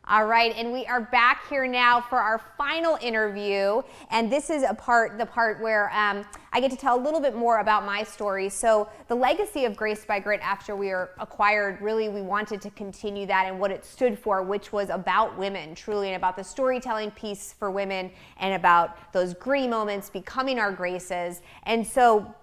All right, and we are back here now for our final interview, and this is the part where I get to tell a little bit more about my story. So the legacy of Grace by Grit after we were acquired, really we wanted to continue that and what it stood for, which was about women, truly, and about the storytelling piece for women and about those gritty moments becoming our graces. And so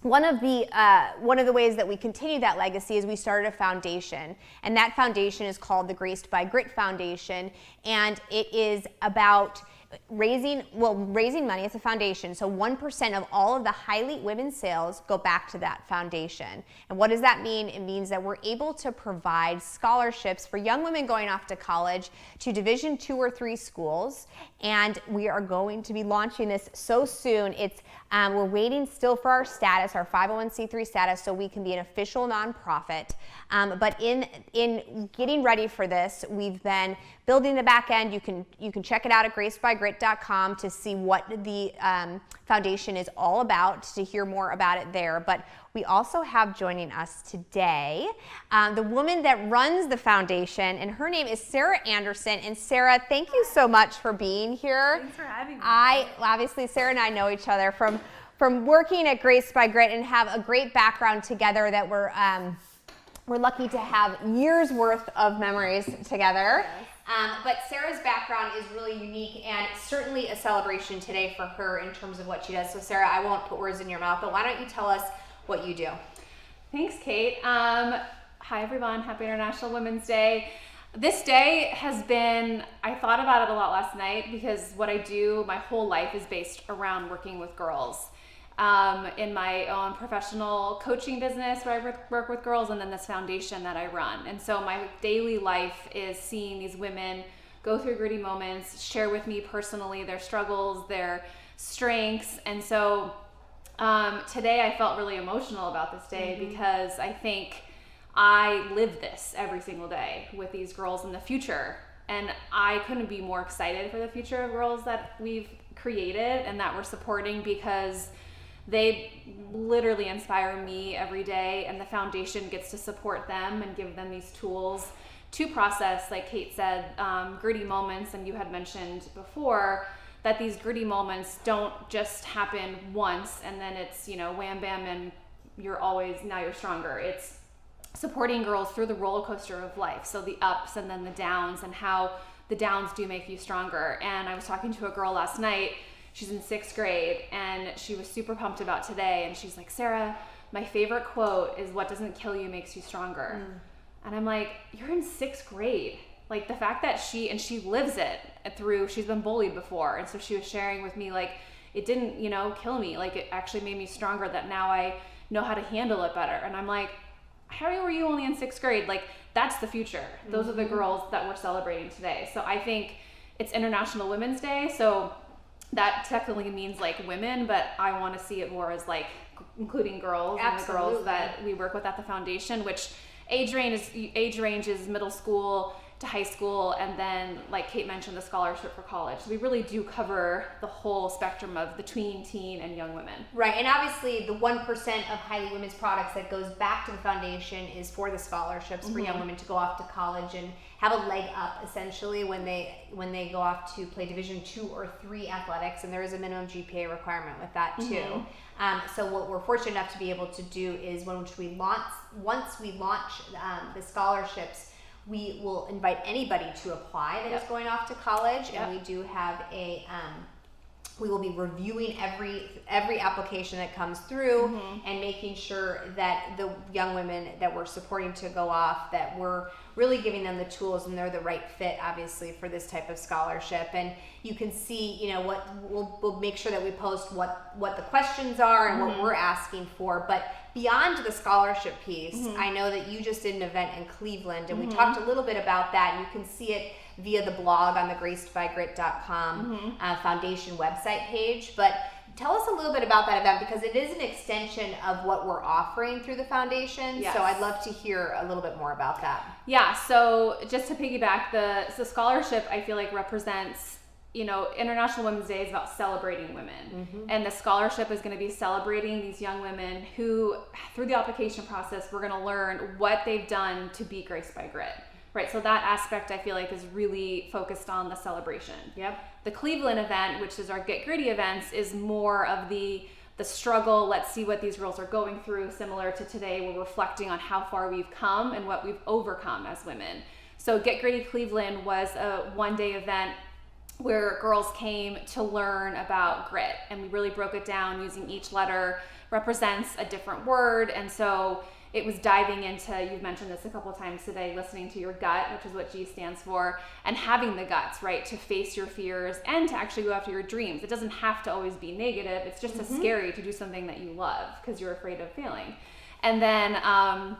one of the ways that we continue that legacy is we started a foundation, and that foundation is called the Graced by Grit Foundation, and it is about raising money. It's a foundation, so 1% of all of the high elite women's sales go back to that foundation. And what does that mean? It means that we're able to provide scholarships for young women going off to college to Division II or III schools, and we are going to be launching this so soon. We're waiting still for our status, our 501c3 status, so we can be an official nonprofit. But in getting ready for this, we've been building the back end. You can check it out at gracebygrit.com to see what the foundation is all about, to hear more about it there. But we also have joining us today the woman that runs the foundation, and her name is Sarah Andersen. And Sarah, thank you so much for being here. Thanks for having me. Obviously, Sarah and I know each other from working at Grace by Grit and have a great background together that we're lucky to have years worth of memories together. Yes. But Sarah's background is really unique and certainly a celebration today for her in terms of what she does. So Sarah, I won't put words in your mouth, but why don't you tell us what you do? Thanks, Kate. Hi everyone, happy International Women's Day. This day has been, I thought about it a lot last night because what I do, my whole life is based around working with girls. In my own professional coaching business where I work with girls, and then this foundation that I run. And so my daily life is seeing these women go through gritty moments, share with me personally their struggles, their strengths. And so today I felt really emotional about this day because I think I live this every single day with these girls in the future. And I couldn't be more excited for the future of girls that we've created and that we're supporting, because they literally inspire me every day, and the foundation gets to support them and give them these tools to process, like Kate said, gritty moments. And you had mentioned before that these gritty moments don't just happen once and then it's, wham bam and now you're stronger. It's supporting girls through the roller coaster of life. So the ups and then the downs, and how the downs do make you stronger. And I was talking to a girl last night. She's in 6th grade, and she was super pumped about today. And she's like, Sarah, my favorite quote is, "What doesn't kill you makes you stronger." And I'm like, you're in 6th grade. Like, the fact that she lives it through, she's been bullied before. And so she was sharing with me, like, it didn't, kill me. Like, it actually made me stronger, that now I know how to handle it better. And I'm like, how were you only in 6th grade? Like, that's the future. Those are the girls that we're celebrating today. So I think it's International Women's Day. So that technically means like women, but I want to see it more as like including girls. Absolutely. And the girls that we work with at the foundation, which age range is middle school to high school, and then, like Kate mentioned, the scholarship for college. So we really do cover the whole spectrum of the tween, teen, and young women. Right, and obviously the 1% of highly women's products that goes back to the foundation is for the scholarships for young women to go off to college and have a leg up, essentially, when they go off to play Division II or III athletics, and there is a minimum GPA requirement with that too. So what we're fortunate enough to be able to do is once we launch the scholarships, we will invite anybody to apply that is going off to college, and we do have we will be reviewing every application that comes through and making sure that the young women that we're supporting to go off, that we're really giving them the tools and they're the right fit, obviously, for this type of scholarship. And you can see, what we'll make sure that we post what the questions are and what we're asking for. But beyond the scholarship piece, I know that you just did an event in Cleveland, and we talked a little bit about that, and you can see it via the blog on the gracedbygrit.com foundation website page. But tell us a little bit about that event, because it is an extension of what we're offering through the foundation. Yes. So I'd love to hear a little bit more about that. Yeah, so just to piggyback, the scholarship, I feel like, represents, International Women's Day is about celebrating women. And the scholarship is going to be celebrating these young women who, through the application process, we're going to learn what they've done to be graced by grit. right? So that aspect I feel like is really focused on the celebration. Yep. The Cleveland event, which is our Get Gritty events, is more of the struggle. Let's see what these girls are going through. Similar to today, we're reflecting on how far we've come and what we've overcome as women. So Get Gritty Cleveland was a one-day event where girls came to learn about grit, and we really broke it down using each letter represents a different word. And so it was diving into, you've mentioned this a couple of times today, listening to your gut, which is what G stands for, and having the guts, right, to face your fears and to actually go after your dreams. It doesn't have to always be negative. It's just as scary to do something that you love because you're afraid of failing. And then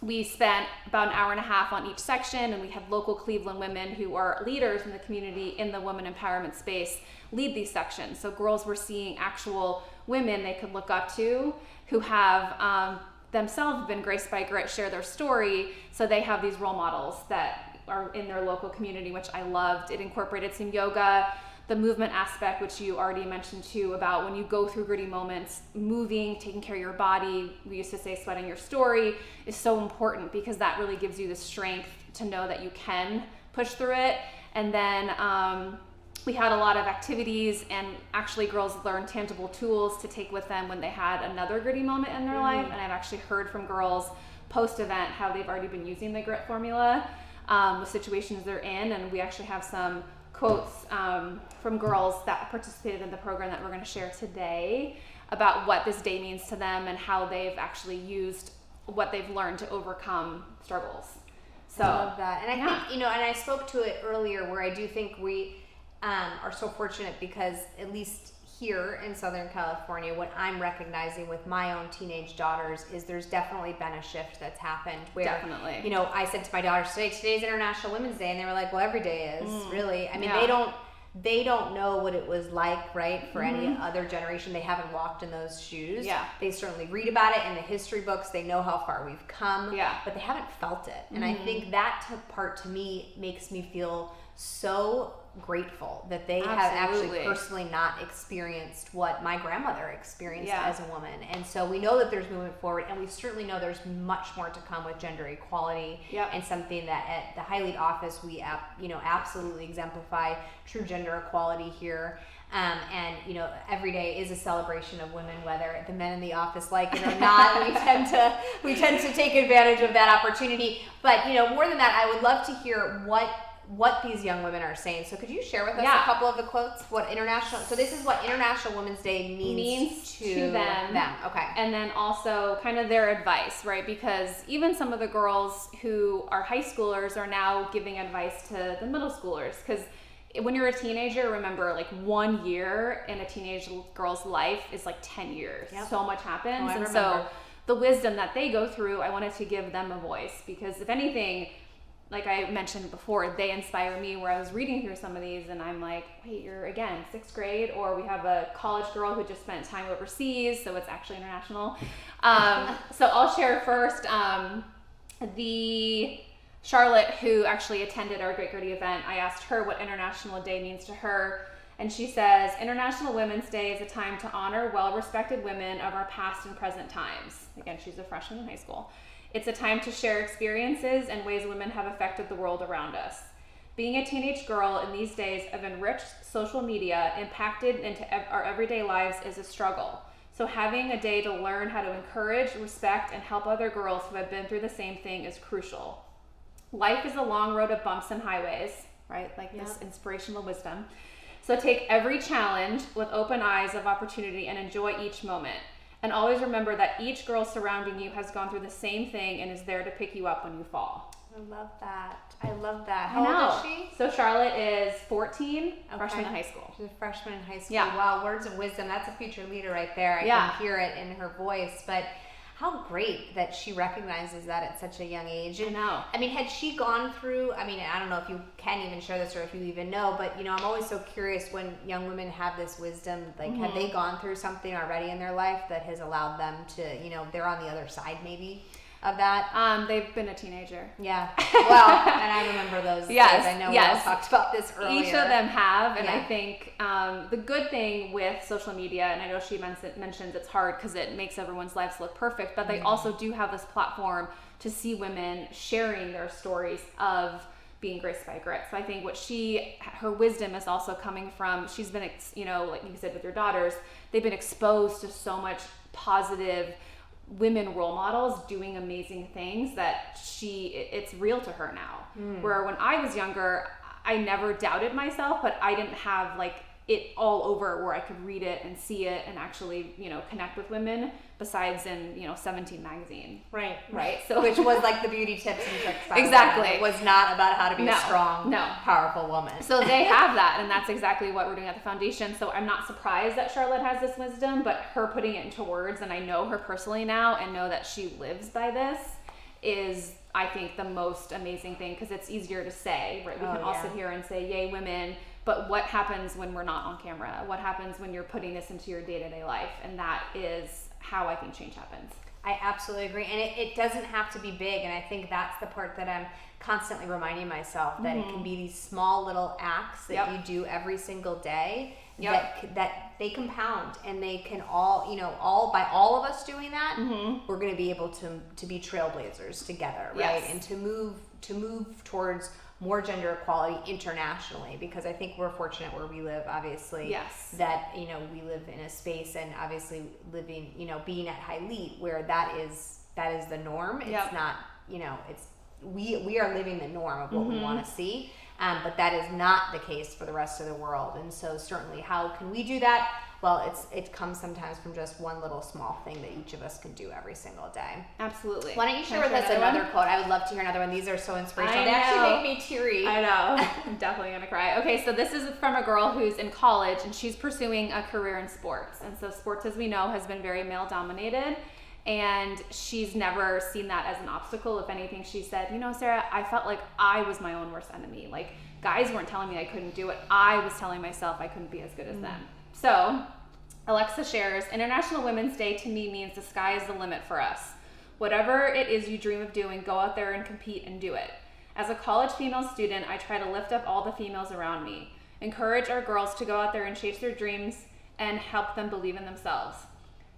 we spent about an hour and a half on each section, and we had local Cleveland women who are leaders in the community in the women empowerment space lead these sections. So girls were seeing actual women they could look up to who have themselves been graced by grit, share their story. So they have these role models that are in their local community, which I loved. It incorporated some yoga, the movement aspect, which you already mentioned too, about when you go through gritty moments, moving, taking care of your body. We used to say sweating your story is so important because that really gives you the strength to know that you can push through it. And then we had a lot of activities, and actually girls learned tangible tools to take with them when they had another gritty moment in their life. And I've actually heard from girls post-event how they've already been using the grit formula with situations they're in. And we actually have some quotes from girls that participated in the program that we're going to share today about what this day means to them and how they've actually used what they've learned to overcome struggles. So I love that. And I think, and I spoke to it earlier where I do think we are so fortunate because at least here in Southern California, what I'm recognizing with my own teenage daughters is there's definitely been a shift that's happened where, Definitely. I said to my daughters today's International Women's Day, and they were like, well, every day is really. I mean, they don't know what it was like, right, for any other generation. They haven't walked in those shoes. Yeah. They certainly read about it in the history books. They know how far we've come, but they haven't felt it. And I think that part to me makes me feel so grateful that they have actually personally not experienced what my grandmother experienced as a woman. And so we know that there's movement forward, and we certainly know there's much more to come with gender equality, and something that at the High Lead office we absolutely exemplify true gender equality here. And every day is a celebration of women, whether the men in the office like it or not. we tend to take advantage of that opportunity. But more than that, I would love to hear what these young women are saying. So could you share with us a couple of the quotes? So this is what International Women's Day means to them. Okay. And then also kind of their advice, right? Because even some of the girls who are high schoolers are now giving advice to the middle schoolers. Because when you're a teenager, remember, like 1 year in a teenage girl's life is like 10 years. So much happens. And so the wisdom that they go through, I wanted to give them a voice, because if anything, like I mentioned before, they inspire me, where I was reading through some of these and I'm like, wait, you're again 6th grade, or we have a college girl who just spent time overseas, so it's actually international. So I'll share first the Charlotte, who actually attended our Great Gritty event. I asked her what International Day means to her, and she says, International Women's Day is a time to honor well-respected women of our past and present times. Again, she's a freshman in high school. It's a time to share experiences and ways women have affected the world around us. Being a teenage girl in these days of enriched social media impacted into our everyday lives is a struggle. So having a day to learn how to encourage, respect, and help other girls who have been through the same thing is crucial. Life is a long road of bumps and highways, right? Like this inspirational wisdom. So take every challenge with open eyes of opportunity and enjoy each moment. And always remember that each girl surrounding you has gone through the same thing and is there to pick you up when you fall. I love that. How old is she? So Charlotte is 14, freshman in high school. She's a freshman in high school. Yeah. Wow, words of wisdom. That's a future leader right there. I can hear it in her voice. But how great that she recognizes that at such a young age. And, I know. I mean, had she gone through, I don't know if you can even share this or if you even know, but, I'm always so curious when young women have this wisdom, like, have they gone through something already in their life that has allowed them to, they're on the other side maybe? of that? They've been a teenager. Yeah. Well, and I remember those days. I know we all talked about this earlier. Each of them have, and I think the good thing with social media, and I know she mentions it's hard because it makes everyone's lives look perfect, but they also do have this platform to see women sharing their stories of being graced by grit. So I think her wisdom is also coming from, she's been, like you said with your daughters, they've been exposed to so much positive women role models doing amazing things that it's real to her now. Where when I was younger, I never doubted myself, but I didn't have like it all over where I could read it and see it and actually, connect with women besides in, 17 magazine. Right. So which was like the beauty tips and tricks. Exactly. It was not about how to be a strong, powerful woman. So they have that, and that's exactly what we're doing at the foundation. So I'm not surprised that Charlotte has this wisdom, but her putting it into words, and I know her personally now and know that she lives by this, is I think the most amazing thing, because it's easier to say, right? We can all sit here and say, yay women, but what happens when we're not on camera? What happens when you're putting this into your day-to-day life? And that is how I think change happens. I absolutely agree. And it doesn't have to be big. And I think that's the part that I'm constantly reminding myself, that it can be these small little acts that you do every single day that they compound, and they can all by all of us doing that, we're going to be able to be trailblazers together, right? And to move towards more gender equality internationally, because I think we're fortunate where we live, obviously, that, we live in a space, and obviously living, being at High Leet, where that is the norm. It's not, we are living the norm of what we want to see, but that is not the case for the rest of the world. And so certainly, how can we do that? Well, it comes sometimes from just one little small thing that each of us can do every single day. Absolutely. Why don't you share with us another quote? I would love to hear another one. These are so inspirational. They actually make me teary. I know. I'm definitely going to cry. Okay, so this is from a girl who's in college, and she's pursuing a career in sports. And so sports, as we know, has been very male-dominated, and she's never seen that as an obstacle. If anything, she said, Sarah, I felt like I was my own worst enemy. Like, guys weren't telling me I couldn't do it. I was telling myself I couldn't be as good as them. So Alexa shares, International Women's Day to me means the sky is the limit for us. Whatever it is you dream of doing, go out there and compete and do it. As a college female student, I try to lift up all the females around me, encourage our girls to go out there and chase their dreams, and help them believe in themselves.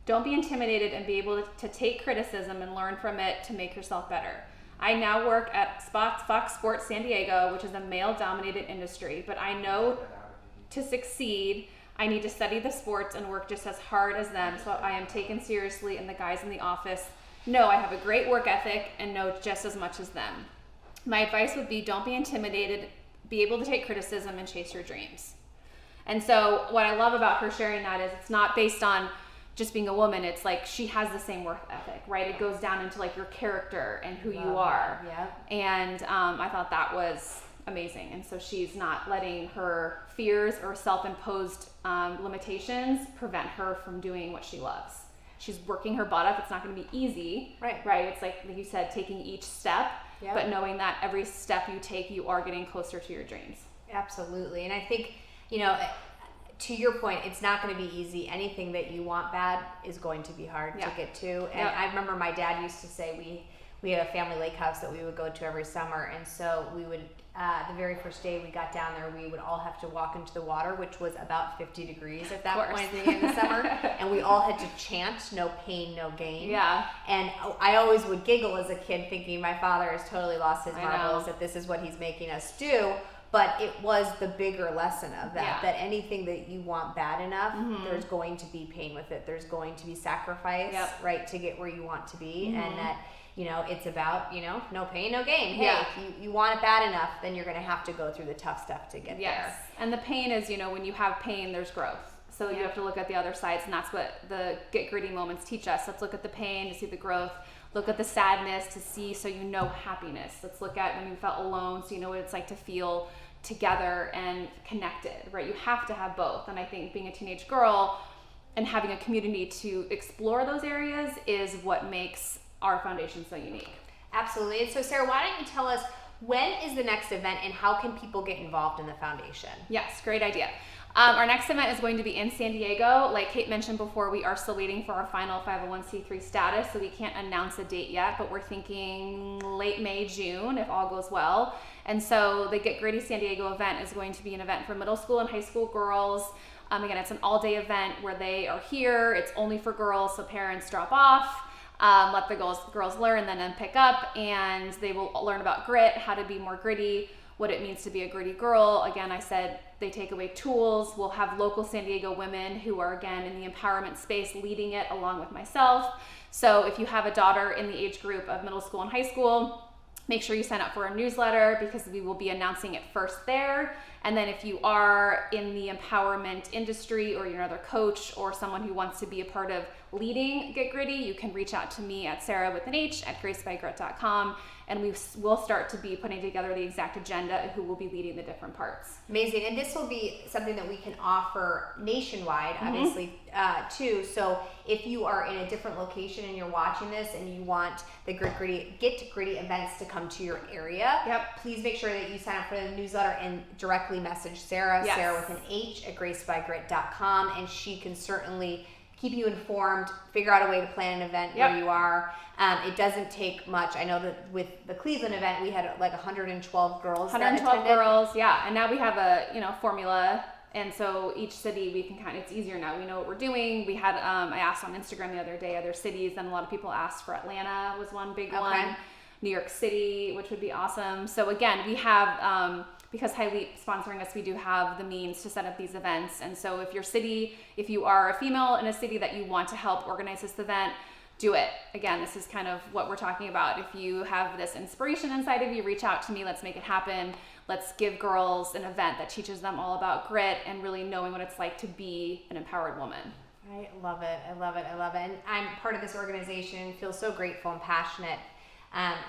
Don't be intimidated, and be able to take criticism and learn from it to make yourself better. I now work at Fox Sports San Diego, which is a male-dominated industry, but I know to succeed, I need to study the sports and work just as hard as them, so I am taken seriously, and the guys in the office know I have a great work ethic and know just as much as them. My advice would be, don't be intimidated, be able to take criticism, and chase your dreams. And so what I love about her sharing that is it's not based on just being a woman. It's like she has the same work ethic, right? It goes down into like your character and who you are. And I thought that was amazing. And so she's not letting her fears or self-imposed limitations prevent her from doing what she loves. She's working her butt off. It's not going to be easy, right? It's like you said, taking each step, but knowing that every step you take, you are getting closer to your dreams. Absolutely. And I think, to your point, it's not going to be easy. Anything that you want bad is going to be hard to get to. And I remember my dad used to say we had a family lake house that we would go to every summer. And so we would, the very first day we got down there, we would all have to walk into the water, which was about 50 degrees at that point in the summer. And we all had to chant, no pain, no gain. And I always would giggle as a kid thinking my father has totally lost his marbles, that this is what he's making us do. But it was the bigger lesson of that, that anything that you want bad enough, there's going to be pain with it. There's going to be sacrifice, right, to get where you want to be. And that, it's about, no pain, no gain. Hey, if you want it bad enough, then you're going to have to go through the tough stuff to get there. And the pain is, when you have pain, there's growth. So you have to look at the other sides, and that's what the get gritty moments teach us. Let's look at the pain to see the growth. Look at the sadness to see, so you know happiness. Let's look at when you felt alone, so you know what it's like to feel together and connected, right? You have to have both. And I think being a teenage girl and having a community to explore those areas is what makes our foundation so unique. Absolutely. And so Sarah, why don't you tell us, when is the next event and how can people get involved in the foundation? Yes, great idea. Our next event is going to be in San Diego. Like Kate mentioned before, we are still waiting for our final 501c3 status, so we can't announce a date yet, but we're thinking late May, June, if all goes well. And so the Get Gritty San Diego event is going to be an event for middle school and high school girls. Again, it's an all-day event where they are here. It's only for girls, so parents drop off, let the girls learn, then pick up, and they will learn about grit, how to be more gritty, what it means to be a gritty girl. Again, I said they take away tools. We'll have local San Diego women who are, again, in the empowerment space leading it along with myself. So if you have a daughter in the age group of middle school and high school, make sure you sign up for our newsletter because we will be announcing it first there. And then if you are in the empowerment industry or you're another coach or someone who wants to be a part of leading Get Gritty, you can reach out to me at Sarah with an H at gracebygrit.com, and will start to be putting together the exact agenda and who will be leading the different parts. Amazing. And this will be something that we can offer nationwide, obviously, too. So if you are in a different location and you're watching this and you want the Get Gritty events to come to your area, please make sure that you sign up for the newsletter and directly message Sarah, Sarah with an H at gracebygrit.com, and she can certainly keep you informed, figure out a way to plan an event where you are. It doesn't take much. I know that with the Cleveland event, we had like 112 girls. 112 girls, and now we have a formula, and so each city we can it's easier now. We know what we're doing. We had I asked on Instagram the other day other cities, and a lot of people asked for Atlanta was one big one, New York City, which would be awesome. So again, we have because Highleap sponsoring us, we do have the means to set up these events. And so if you are a female in a city that you want to help organize this event, do it. Again, this is kind of what we're talking about. If you have this inspiration inside of you, reach out to me. Let's make it happen. Let's give girls an event that teaches them all about grit and really knowing what it's like to be an empowered woman. I love it. I love it. I love it. And I'm part of this organization, feel so grateful and passionate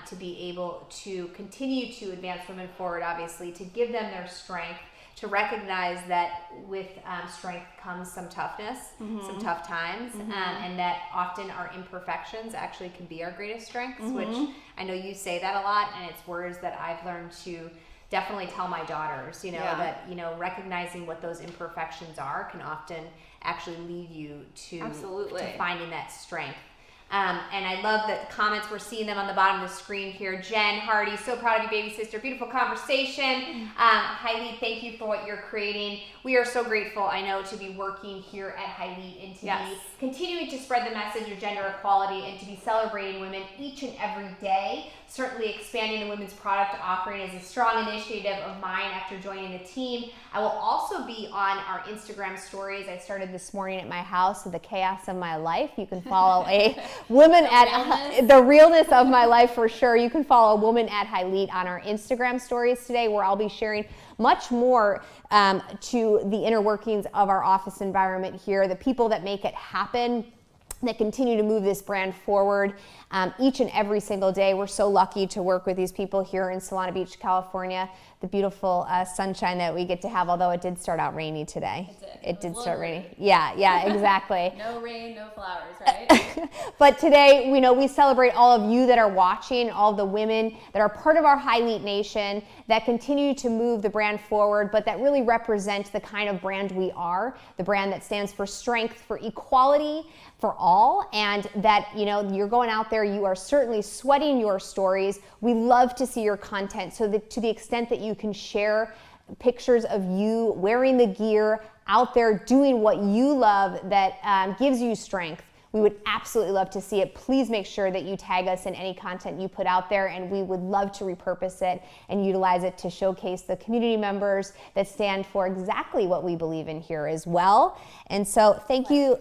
to be able to continue to advance women forward, obviously, to give them their strength, to recognize that with strength comes some toughness, some tough times, and that often our imperfections actually can be our greatest strengths, which I know you say that a lot, and it's words that I've learned to definitely tell my daughters, that, recognizing what those imperfections are can often actually lead you to finding that strength. And I love the comments. We're seeing them on the bottom of the screen here. Jen Hardy, so proud of you, baby sister. Beautiful conversation. Highleap, thank you for what you're creating. We are so grateful, I know, to be working here at Highleap and to be continuing to spread the message of gender equality and to be celebrating women each and every day. Certainly expanding the women's product offering is a strong initiative of mine after joining the team. I will also be on our Instagram stories. I started this morning at my house, The Chaos of My Life. You can follow a woman at the realness of my life for sure. You can follow a woman at Highleap on our Instagram stories today, where I'll be sharing much more to the inner workings of our office environment here, the people that make it happen, that continue to move this brand forward each and every single day. We're so lucky to work with these people here in Solana Beach, California. The beautiful sunshine that we get to have, although it did start out rainy today. It did start raining. Yeah, exactly. No rain, no flowers, right? But today, we celebrate all of you that are watching, all of the women that are part of our Highleap Nation that continue to move the brand forward, but that really represent the kind of brand we are, the brand that stands for strength, for equality, for all, and that, you're going out there, you are certainly sweating your stories. We love to see your content, so that to the extent that you can share pictures of you wearing the gear out there doing what you love that gives you strength, we would absolutely love to see it. Please make sure that you tag us in any content you put out there, and we would love to repurpose it and utilize it to showcase the community members that stand for exactly what we believe in here as well. And so thank you.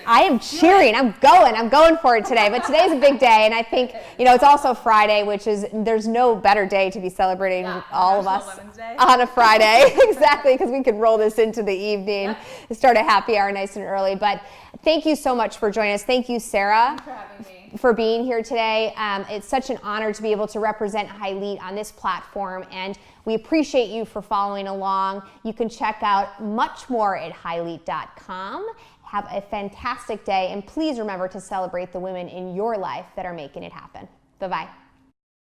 I am cheering. I'm going for it today. But today's a big day, and I think, it's also Friday, which is, there's no better day to be celebrating all of us on a Friday. Exactly, because we could roll this into the evening, start a happy hour nice and early. But thank you so much for joining us. Thank you, Sarah, for having me, for being here today. It's such an honor to be able to represent Highleap on this platform, and we appreciate you for following along. You can check out much more at highleap.com. Have a fantastic day, and please remember to celebrate the women in your life that are making it happen. Bye-bye.